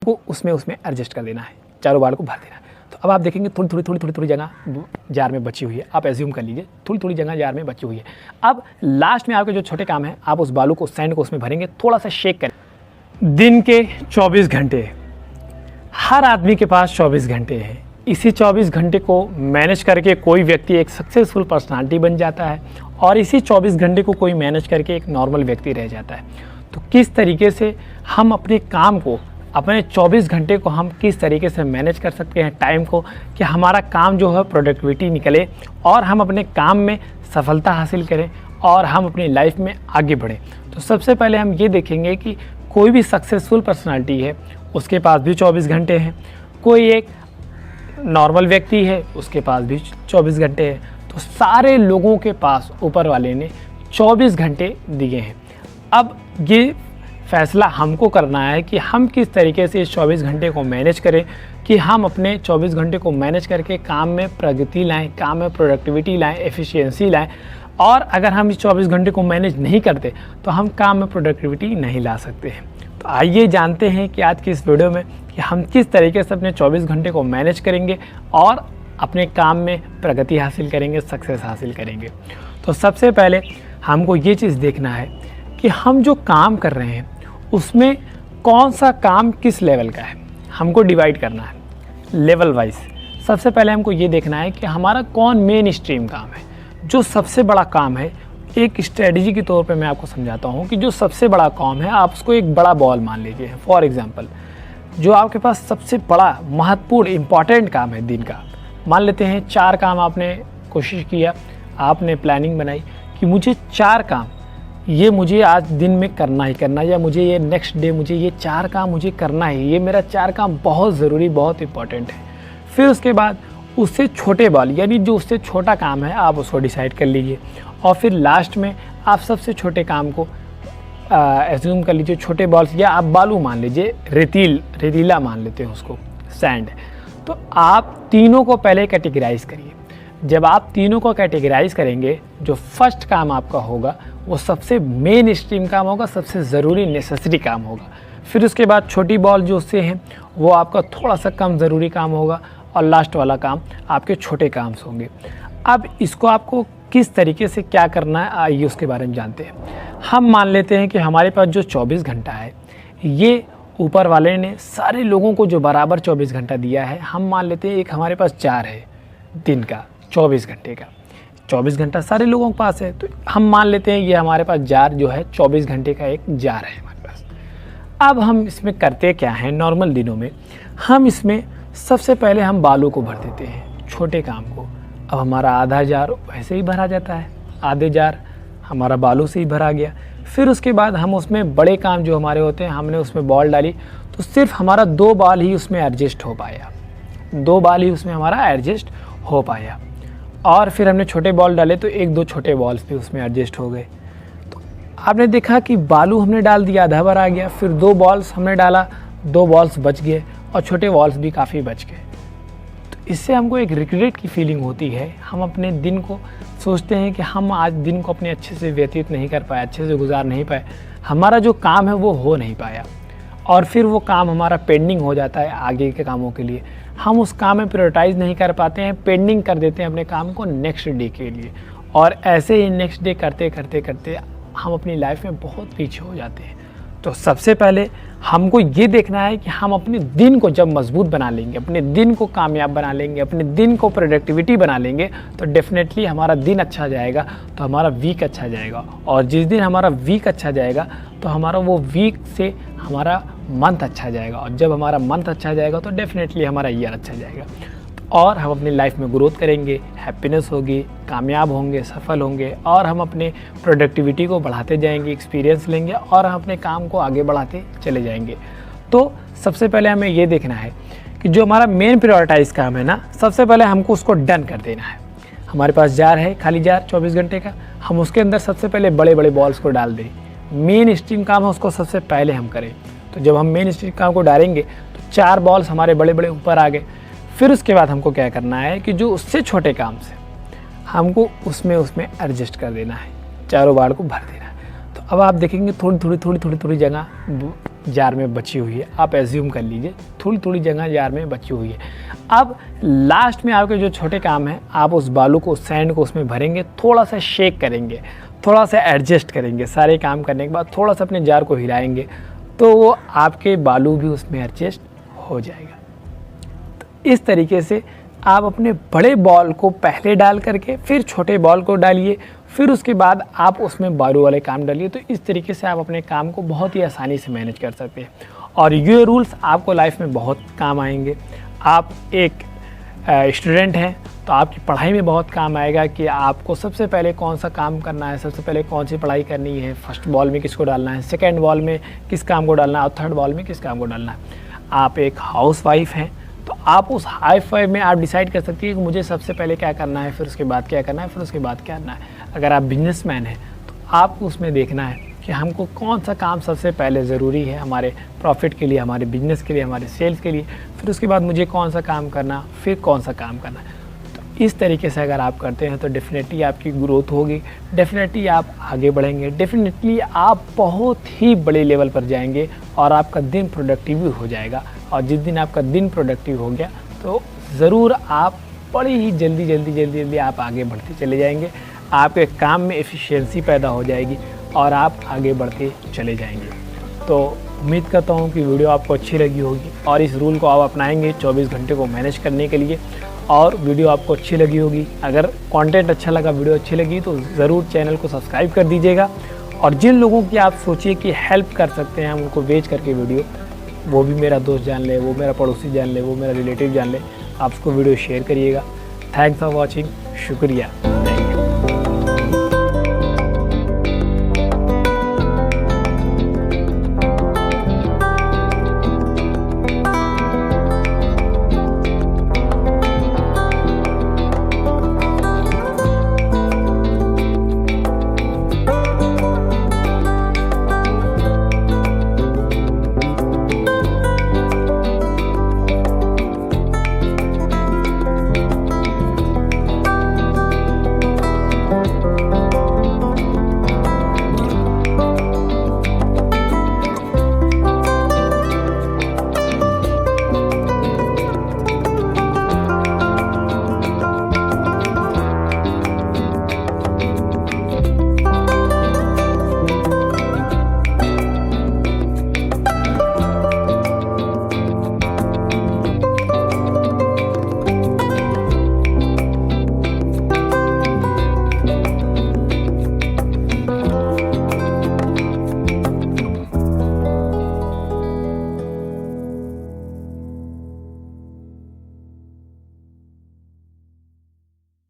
को उसमें एडजस्ट कर देना है, चारों बाल को भर देना है। तो अब आप देखेंगे थोड़ी जगह जार में बची हुई है। आप एज्यूम कर लीजिए थोड़ी जगह जार में बची हुई है। अब लास्ट में आपके जो छोटे काम है, आप उस बालू को, सैंड को उसमें भरेंगे, थोड़ा सा शेक करें। दिन के 24 घंटे, हर आदमी के पास 24 घंटे हैं। इसी 24 घंटे को मैनेज करके कोई व्यक्ति एक सक्सेसफुल पर्सनालिटी बन जाता है और इसी 24 घंटे को कोई मैनेज करके एक नॉर्मल व्यक्ति रह जाता है। तो किस तरीके से हम अपने काम को, अपने 24 घंटे को हम किस तरीके से मैनेज कर सकते हैं टाइम को, कि हमारा काम जो है प्रोडक्टिविटी निकले और हम अपने काम में सफलता हासिल करें और हम अपनी लाइफ में आगे बढ़ें। तो सबसे पहले हम ये देखेंगे कि कोई भी सक्सेसफुल पर्सनालिटी है उसके पास भी 24 घंटे हैं, कोई एक नॉर्मल व्यक्ति है उसके पास भी 24 घंटे हैं। तो सारे लोगों के पास ऊपर वाले ने 24 घंटे दिए हैं। अब ये फैसला हमको करना है कि हम किस तरीके से इस 24 घंटे को मैनेज करें, कि हम अपने 24 घंटे को मैनेज करके काम में प्रगति लाएं, काम में प्रोडक्टिविटी लाएं, एफिशिएंसी लाएं। और अगर हम इस 24 घंटे को मैनेज नहीं करते तो हम काम में प्रोडक्टिविटी नहीं ला सकते हैं। तो आइए जानते हैं कि आज की इस वीडियो में कि हम किस तरीके से अपने 24 घंटे को मैनेज करेंगे और अपने काम में प्रगति हासिल करेंगे, सक्सेस हासिल करेंगे। तो सबसे पहले हमको ये चीज़ देखना है कि हम जो काम कर रहे हैं उसमें कौन सा काम किस लेवल का है, हमको डिवाइड करना है लेवल वाइज। सबसे पहले हमको ये देखना है कि हमारा कौन मेन स्ट्रीम काम है, जो सबसे बड़ा काम है। एक स्ट्रेटजी के तौर पे मैं आपको समझाता हूँ कि जो सबसे बड़ा काम है आप उसको एक बड़ा बॉल मान लीजिए। फॉर एग्जांपल, जो आपके पास सबसे बड़ा महत्वपूर्ण इम्पॉर्टेंट काम है दिन का, मान लेते हैं 4 काम आपने कोशिश किया, आपने प्लानिंग बनाई कि मुझे 4 काम ये मुझे आज दिन में करना ही करना, या मुझे ये नेक्स्ट डे मुझे ये 4 काम मुझे करना है, ये मेरा 4 काम बहुत ज़रूरी, बहुत इम्पॉर्टेंट है। फिर उसके बाद उससे छोटे बॉल, यानी जो उससे छोटा काम है आप उसको डिसाइड कर लीजिए। और फिर लास्ट में आप सबसे छोटे काम को एज्यूम कर लीजिए छोटे बॉल्स, या आप बालू मान लीजिए, रेतीला मान लेते हैं उसको, सैंड। तो आप तीनों को पहले कैटेगराइज करिए। जब आप तीनों को कैटेगराइज करेंगे, जो फर्स्ट काम आपका होगा वो सबसे मेन स्ट्रीम काम होगा, सबसे ज़रूरी नेसेसरी काम होगा। फिर उसके बाद छोटी बॉल जो उससे हैं वो आपका थोड़ा सा कम ज़रूरी काम होगा, और लास्ट वाला काम आपके छोटे काम होंगे। अब इसको आपको किस तरीके से क्या करना है आइए उसके बारे में जानते हैं। हम मान लेते हैं कि हमारे पास जो 24 घंटा है, ये ऊपर वाले ने सारे लोगों को जो बराबर 24 घंटा दिया है, हम मान लेते हैं एक हमारे पास जार है दिन का 24 घंटे का, 24 घंटा सारे लोगों के पास है। तो हम मान लेते हैं ये हमारे पास जार जो है 24 घंटे का एक जार है हमारे पास। अब हम इसमें करते क्या हैं, नॉर्मल दिनों में हम इसमें सबसे पहले हम बालू को भर देते हैं, छोटे काम को। अब हमारा आधा जार वैसे ही भरा जाता है, आधे जार हमारा बालू से ही भरा गया। फिर उसके बाद हम उसमें बड़े काम जो हमारे होते हैं, हमने उसमें बॉल डाली तो सिर्फ हमारा 2 बाल ही उसमें एडजस्ट हो पाया, 2 बाल ही उसमें हमारा एडजस्ट हो पाया। और फिर हमने छोटे बॉल डाले तो 1-2 छोटे बॉल्स भी उसमें एडजस्ट हो गए। तो आपने देखा कि बालू हमने डाल दिया, आधा भर आ गया। फिर 2 बॉल्स हमने डाला, 2 बॉल्स बच गए और छोटे बॉल्स भी काफ़ी बच गए। तो इससे हमको एक रिग्रेट की फीलिंग होती है। हम अपने दिन को सोचते हैं कि हम आज दिन को अपने अच्छे से व्यतीत नहीं कर पाए, अच्छे से गुजार नहीं पाए, हमारा जो काम है वो हो नहीं पाया, और फिर वो काम हमारा पेंडिंग हो जाता है आगे के कामों के लिए। हम उस काम में प्रायोरिटाइज़ नहीं कर पाते हैं, पेंडिंग कर देते हैं अपने काम को नेक्स्ट डे के लिए, और ऐसे ही नेक्स्ट डे करते करते करते हम अपनी लाइफ में बहुत पीछे हो जाते हैं। तो सबसे पहले हमको ये देखना है कि हम अपने दिन को जब मजबूत बना लेंगे, अपने दिन को कामयाब बना लेंगे, अपने दिन को प्रोडक्टिविटी बना लेंगे, तो डेफिनेटली हमारा दिन अच्छा जाएगा, तो हमारा वीक अच्छा जाएगा। और जिस दिन हमारा वीक अच्छा जाएगा तो हमारा वो वीक से हमारा मंथ अच्छा जाएगा, और जब हमारा मंथ अच्छा जाएगा तो डेफिनेटली हमारा ईयर अच्छा जाएगा, और हम अपनी लाइफ में ग्रोथ करेंगे, हैप्पीनेस होगी, कामयाब होंगे, सफल होंगे, और हम अपने प्रोडक्टिविटी को बढ़ाते जाएंगे, एक्सपीरियंस लेंगे, और हम अपने काम को आगे बढ़ाते चले जाएंगे। तो सबसे पहले हमें ये देखना है कि जो हमारा मेन प्रायोरिटाइज काम है ना, सबसे पहले हमको उसको डन कर देना है। हमारे पास जार है, खाली जार 24 घंटे का, हम उसके अंदर सबसे पहले बड़े बड़े बॉल्स को डाल दें। मेन स्ट्रीम काम है उसको सबसे पहले हम करें। तो जब हम मेन स्ट्रीम काम को डालेंगे तो 4 बॉल्स हमारे बड़े बड़े ऊपर आ गए। फिर उसके बाद हमको क्या करना है कि जो उससे छोटे काम से हमको उसमें एडजस्ट कर देना है, चारों बाल को भर देना है। तो अब आप देखेंगे थोड़ी जगह जार में बची हुई है, आप एज्यूम कर लीजिए थोड़ी थोड़ी जगह जार में बची हुई है। अब लास्ट में आपके जो छोटे काम हैं, आप उस बालू को, सैंड को उसमें भरेंगे, थोड़ा सा शेक करेंगे, थोड़ा सा एडजस्ट करेंगे। सारे काम करने के बाद थोड़ा सा अपने जार को हिलाएंगे तो वो आपके बालू भी उसमें एडजस्ट हो जाएगा। तो इस तरीके से आप अपने बड़े बॉल को पहले डाल करके फिर छोटे बॉल को डालिए, फिर उसके बाद आप उसमें बालू वाले काम डालिए। तो इस तरीके से आप अपने काम को बहुत ही आसानी से मैनेज कर सकते हैं और ये रूल्स आपको लाइफ में बहुत काम आएंगे। आप एक स्टूडेंट हैं तो आपकी पढ़ाई में बहुत काम आएगा कि आपको सबसे पहले कौन सा काम करना है, सबसे पहले कौन सी पढ़ाई करनी है, फर्स्ट बॉल में किसको डालना है, सेकंड बॉल में किस काम को डालना है और थर्ड बॉल में किस काम को डालना है। आप एक हाउस वाइफ हैं तो आप उस हाउस वाइफ में आप डिसाइड कर सकती है कि मुझे सबसे पहले क्या करना है, फिर उसके बाद क्या करना है, फिर उसके बाद क्या करना है। अगर आप बिजनेसमैन हैं तो आपको उसमें देखना है कि हमको कौन सा काम सबसे पहले ज़रूरी है हमारे प्रॉफिट के लिए, हमारे बिजनेस के लिए, हमारे सेल्स के लिए, फिर उसके बाद मुझे कौन सा काम करना, फिर कौन सा काम करना। तो इस तरीके से अगर आप करते हैं तो डेफिनेटली आपकी ग्रोथ होगी, डेफिनेटली आप आगे बढ़ेंगे, डेफिनेटली आप बहुत ही बड़े लेवल पर जाएंगे और आपका दिन प्रोडक्टिव हो जाएगा। और जिस दिन आपका दिन प्रोडक्टिव हो गया तो ज़रूर आप बड़ी ही जल्दी आप आगे बढ़ते चले जाएंगे, आपके काम में एफिशिएंसी पैदा हो जाएगी और आप आगे बढ़ते चले जाएंगे। तो उम्मीद करता हूँ कि वीडियो आपको अच्छी लगी होगी और इस रूल को आप अपनाएंगे 24 घंटे को मैनेज करने के लिए और वीडियो आपको अच्छी लगी होगी। अगर कंटेंट अच्छा लगा, वीडियो अच्छी लगी तो ज़रूर चैनल को सब्सक्राइब कर दीजिएगा और जिन लोगों की आप सोचिए कि हेल्प कर सकते हैं हम उनको भेज करके वीडियो, वो भी मेरा दोस्त जान ले, वो मेरा पड़ोसी जान ले, वो मेरा रिलेटिव जान ले, आप उसको वीडियो शेयर करिएगा। थैंक्स फॉर वॉचिंग, शुक्रिया।